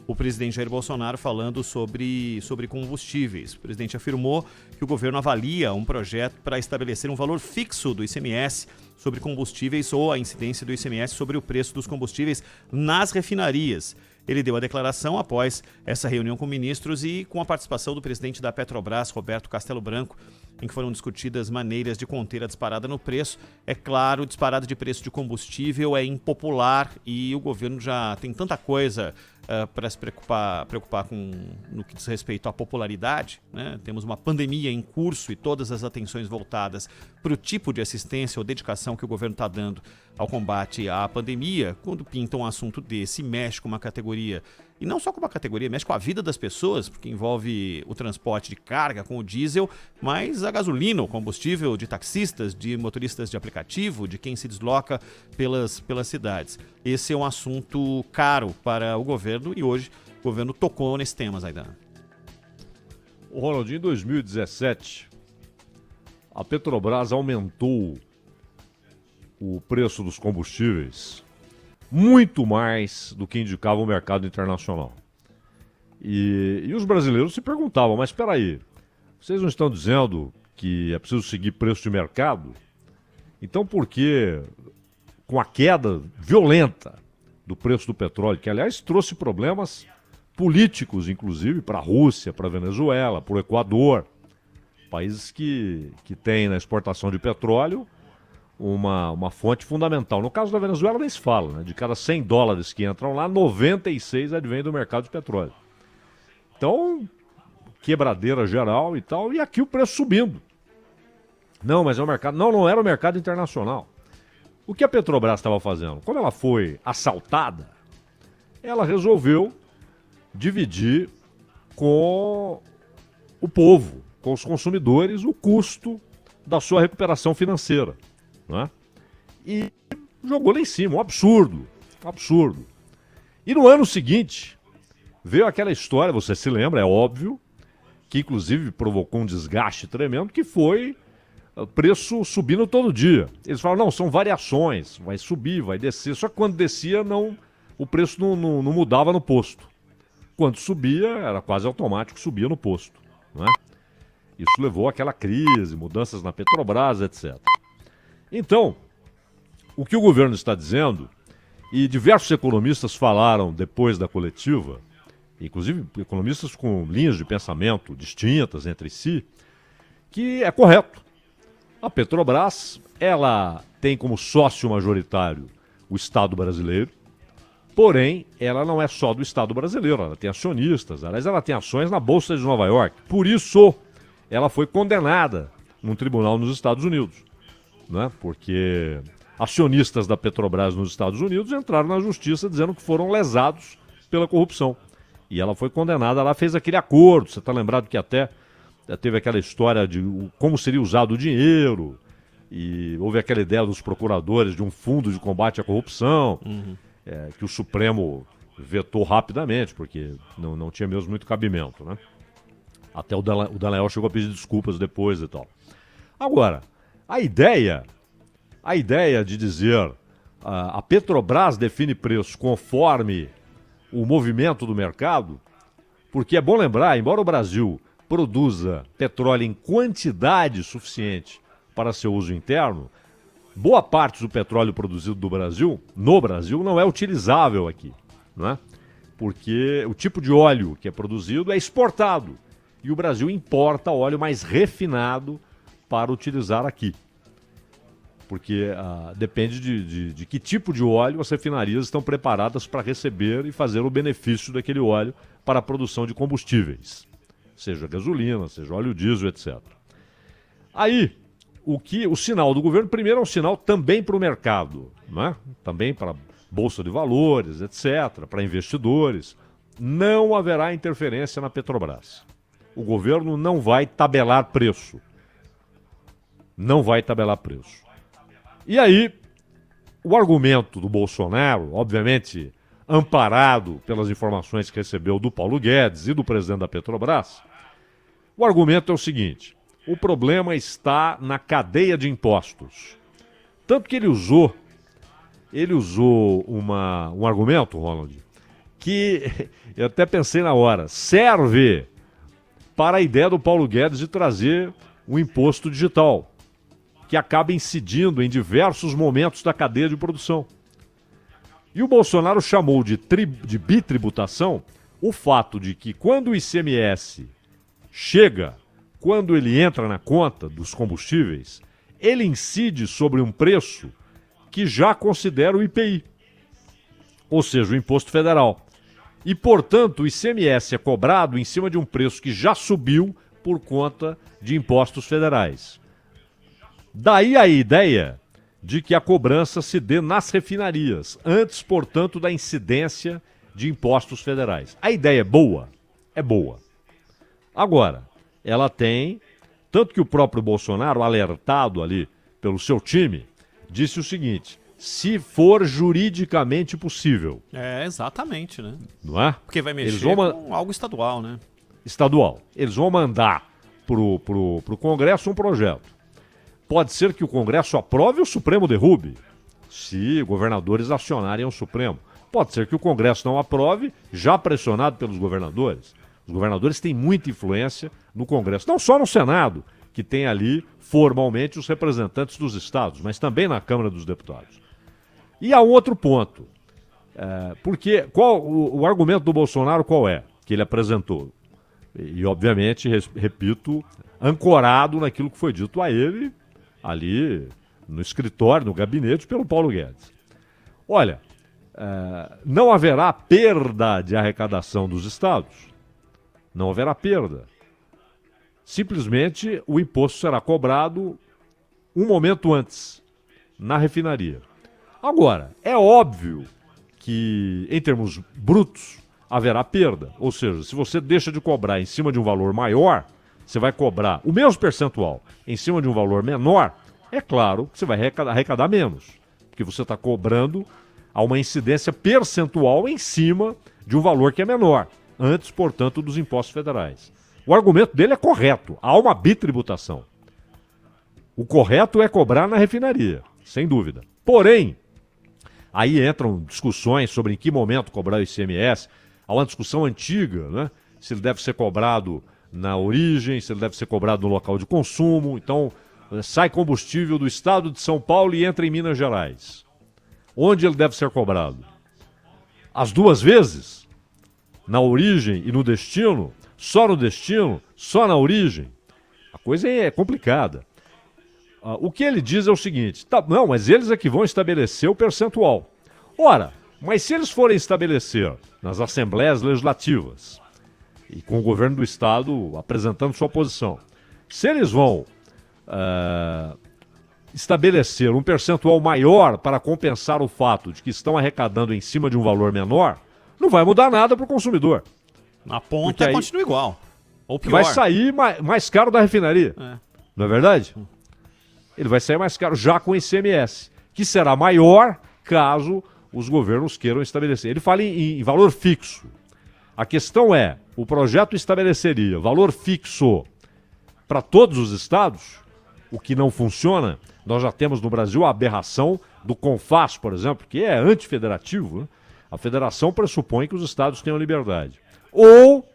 o presidente Jair Bolsonaro falando sobre combustíveis. O presidente afirmou que o governo avalia um projeto para estabelecer um valor fixo do ICMS sobre combustíveis ou a incidência do ICMS sobre o preço dos combustíveis nas refinarias. Ele deu a declaração após essa reunião com ministros e com a participação do presidente da Petrobras, Roberto Castelo Branco, em que foram discutidas maneiras de conter a disparada no preço. É claro, disparada de preço de combustível é impopular e o governo já tem tanta coisa para se preocupar com no que diz respeito à popularidade, né? Temos uma pandemia em curso e todas as atenções voltadas para o tipo de assistência ou dedicação que o governo está dando ao combate à pandemia. Quando pinta um assunto desse, mexe com uma categoria, e não só com uma categoria, mexe com a vida das pessoas, porque envolve o transporte de carga com o diesel, mas a gasolina, o combustível de taxistas, de motoristas de aplicativo, de quem se desloca pelas cidades. Esse é um assunto caro para o governo e hoje o governo tocou nesse tema, Zaidan. O Ronaldinho, em 2017, a Petrobras aumentou o preço dos combustíveis muito mais do que indicava o mercado internacional. E os brasileiros se perguntavam, mas espera aí, vocês não estão dizendo que é preciso seguir preço de mercado? Então por que, com a queda violenta do preço do petróleo, que aliás trouxe problemas políticos, inclusive, para a Rússia, para a Venezuela, para o Equador, países que têm na exportação de petróleo uma fonte fundamental. No caso da Venezuela nem se fala, né? De cada 100 dólares que entram lá, 96 advém do mercado de petróleo. Então, quebradeira geral e tal, e aqui o preço subindo. Não, mas é o mercado... Não era o mercado internacional. O que a Petrobras estava fazendo? Como ela foi assaltada, ela resolveu dividir com o povo, com os consumidores, o custo da sua recuperação financeira. Né? E jogou lá em cima, um absurdo. E no ano seguinte, veio aquela história, você se lembra, é óbvio, que inclusive provocou um desgaste tremendo, que foi o preço subindo todo dia. Eles falaram, não, são variações, vai subir, vai descer, só que quando descia, o preço não mudava no posto. Quando subia, era quase automático, subia no posto. Né? Isso levou àquela crise, mudanças na Petrobras, etc. Então, o que o governo está dizendo, e diversos economistas falaram depois da coletiva, inclusive economistas com linhas de pensamento distintas entre si, que é correto. A Petrobras, ela tem como sócio majoritário o Estado brasileiro, porém, ela não é só do Estado brasileiro, ela tem acionistas, aliás, ela tem ações na Bolsa de Nova York. Por isso, ela foi condenada num tribunal nos Estados Unidos. Né? Porque acionistas da Petrobras nos Estados Unidos entraram na justiça dizendo que foram lesados pela corrupção. E ela foi condenada, ela fez aquele acordo, você está lembrado que até teve aquela história de como seria usado o dinheiro, e houve aquela ideia dos procuradores de um fundo de combate à corrupção, que o Supremo vetou rapidamente, porque não tinha mesmo muito cabimento. Né? Até o Dallagnol chegou a pedir desculpas depois e tal. Agora, a ideia de dizer a Petrobras define preços conforme o movimento do mercado, porque é bom lembrar, embora o Brasil produza petróleo em quantidade suficiente para seu uso interno, boa parte do petróleo produzido no Brasil, não é utilizável aqui, né? Porque o tipo de óleo que é produzido é exportado e o Brasil importa óleo mais refinado para utilizar aqui. Porque depende de que tipo de óleo as refinarias estão preparadas para receber e fazer o benefício daquele óleo para a produção de combustíveis, seja gasolina, seja óleo diesel, etc. Aí, o sinal do governo, primeiro, é um sinal também para o mercado, né? Também para a Bolsa de Valores, etc., para investidores. Não haverá interferência na Petrobras. O governo não vai tabelar preço. Não vai tabelar preço. E aí, o argumento do Bolsonaro, obviamente amparado pelas informações que recebeu do Paulo Guedes e do presidente da Petrobras, o argumento é o seguinte: o problema está na cadeia de impostos. Tanto que ele usou um argumento, Ronald, que eu até pensei na hora, serve para a ideia do Paulo Guedes de trazer um imposto digital, que acaba incidindo em diversos momentos da cadeia de produção. E o Bolsonaro chamou de bitributação o fato de que quando o ICMS chega, quando ele entra na conta dos combustíveis, ele incide sobre um preço que já considera o IPI, ou seja, o Imposto Federal. E, portanto, o ICMS é cobrado em cima de um preço que já subiu por conta de impostos federais. Daí a ideia de que a cobrança se dê nas refinarias, antes, portanto, da incidência de impostos federais. A ideia é boa? É boa. Agora, ela tem, tanto que o próprio Bolsonaro, alertado ali pelo seu time, disse o seguinte: se for juridicamente possível. É, exatamente, né? Não é? Porque vai mexer com algo estadual, né? Estadual. Eles vão mandar pro Congresso um projeto. Pode ser que o Congresso aprove e o Supremo derrube, se governadores acionarem o Supremo. Pode ser que o Congresso não aprove, já pressionado pelos governadores. Os governadores têm muita influência no Congresso, não só no Senado, que tem ali formalmente os representantes dos estados, mas também na Câmara dos Deputados. E há um outro ponto, porque o argumento do Bolsonaro qual é? Que ele apresentou, e obviamente, repito, ancorado naquilo que foi dito a ele, ali no escritório, no gabinete, pelo Paulo Guedes. Olha, não haverá perda de arrecadação dos estados, não haverá perda. Simplesmente o imposto será cobrado um momento antes, na refinaria. Agora, é óbvio que, em termos brutos, haverá perda. Ou seja, se você deixa de cobrar em cima de um valor maior, você vai cobrar o mesmo percentual em cima de um valor menor, é claro que você vai arrecadar menos. Porque você está cobrando a uma incidência percentual em cima de um valor que é menor, antes, portanto, dos impostos federais. O argumento dele é correto, há uma bitributação. O correto é cobrar na refinaria, sem dúvida. Porém, aí entram discussões sobre em que momento cobrar o ICMS. Há uma discussão antiga, né? Se ele deve ser cobrado na origem, se ele deve ser cobrado no local de consumo. Então, sai combustível do estado de São Paulo e entra em Minas Gerais. Onde ele deve ser cobrado? As duas vezes? Na origem e no destino? Só no destino? Só na origem? A coisa é complicada. O que ele diz é o seguinte: não, mas eles é que vão estabelecer o percentual. Ora, mas se eles forem estabelecer nas assembleias legislativas e com o governo do estado apresentando sua posição, se eles vão estabelecer um percentual maior para compensar o fato de que estão arrecadando em cima de um valor menor, não vai mudar nada para o consumidor. Na ponta continua igual. Ou pior. Vai sair mais caro da refinaria. Não é verdade? Ele vai sair mais caro já com ICMS, que será maior caso os governos queiram estabelecer. Ele fala em valor fixo. A questão é, o projeto estabeleceria valor fixo para todos os estados, o que não funciona. Nós já temos no Brasil a aberração do CONFAS, por exemplo, que é antifederativo, né? A federação pressupõe que os estados tenham liberdade. Ou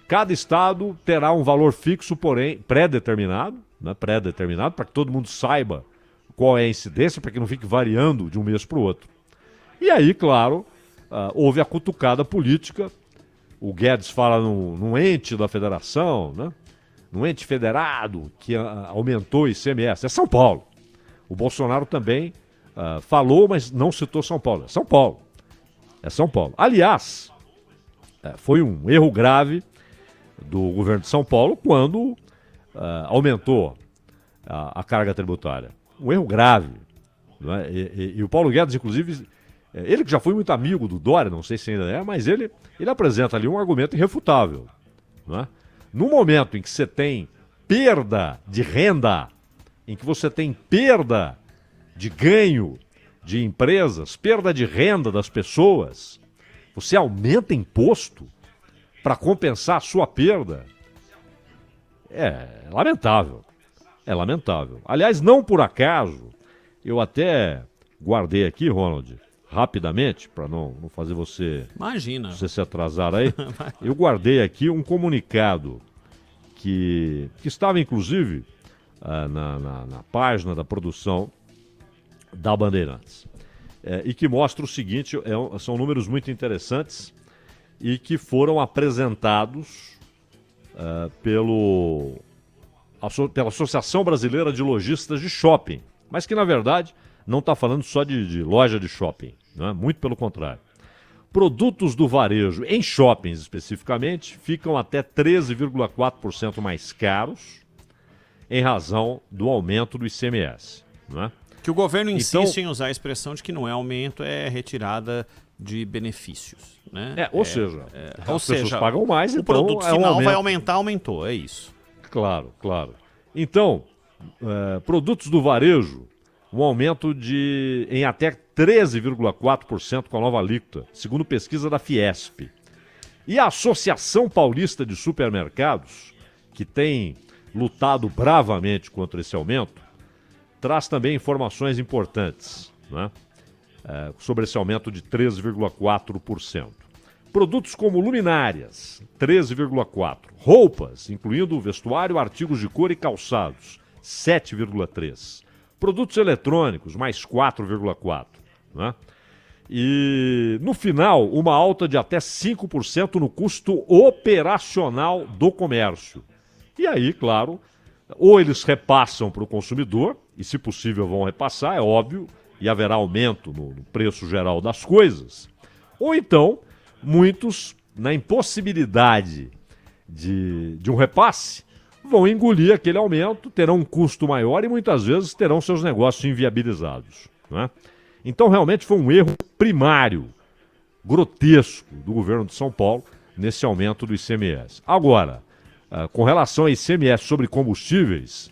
cada estado terá um valor fixo, porém pré-determinado, né? Pré-determinado, para que todo mundo saiba qual é a incidência, para que não fique variando de um mês para o outro. E aí, claro, houve a cutucada política. O Guedes fala num ente da federação, né? Num ente federado que aumentou o ICMS. É São Paulo. O Bolsonaro também falou, mas não citou São Paulo. É São Paulo. É São Paulo. Aliás, foi um erro grave do governo de São Paulo quando aumentou a carga tributária. Um erro grave. Não é? E o Paulo Guedes, inclusive, ele que já foi muito amigo do Dória, não sei se ainda é, mas ele apresenta ali um argumento irrefutável. Não é? No momento em que você tem perda de renda, em que você tem perda de ganho de empresas, perda de renda das pessoas, você aumenta imposto para compensar a sua perda. É lamentável. É lamentável. Aliás, não por acaso, eu até guardei aqui, Ronald, rapidamente, para não fazer você Imagina. se atrasar aí, eu guardei aqui um comunicado que estava, inclusive, na página da produção da Bandeirantes. E que mostra o seguinte, são números muito interessantes e que foram apresentados pela Associação Brasileira de Lojistas de Shopping, mas que, na verdade, não está falando só de loja de shopping, né? Muito pelo contrário. Produtos do varejo, em shoppings especificamente, ficam até 13,4% mais caros em razão do aumento do ICMS. Né? Que o governo insiste em usar a expressão de que não é aumento, é retirada de benefícios. Né? Ou seja, as pessoas pagam mais, o então produto final aumento. vai aumentar, aumentou, é isso. Claro. Então, produtos do varejo, um aumento em até 13,4% com a nova alíquota, segundo pesquisa da Fiesp. E a Associação Paulista de Supermercados, que tem lutado bravamente contra esse aumento, traz também informações importantes, né? Sobre esse aumento de 13,4%. Produtos como luminárias, 13,4%. Roupas, incluindo vestuário, artigos de cor e calçados, 7,3%. Produtos eletrônicos, mais 4,4%. Né? E, no final, uma alta de até 5% no custo operacional do comércio. E aí, claro, ou eles repassam para o consumidor, e se possível vão repassar, é óbvio, e haverá aumento no preço geral das coisas. Ou então, muitos, na impossibilidade de um repasse, vão engolir aquele aumento, terão um custo maior e muitas vezes terão seus negócios inviabilizados. Né? Então, realmente foi um erro primário, grotesco, do governo de São Paulo nesse aumento do ICMS. Agora, com relação ao ICMS sobre combustíveis,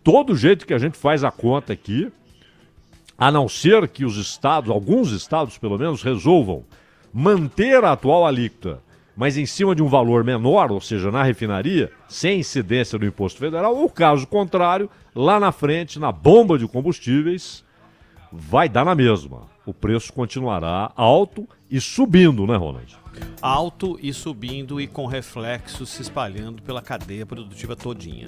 todo jeito que a gente faz a conta aqui, a não ser que os estados, alguns estados pelo menos, resolvam manter a atual alíquota, mas em cima de um valor menor, ou seja, na refinaria, sem incidência do imposto federal, ou caso contrário, lá na frente, na bomba de combustíveis, vai dar na mesma. O preço continuará alto e subindo, né, Ronald? Alto e subindo e com reflexos se espalhando pela cadeia produtiva todinha.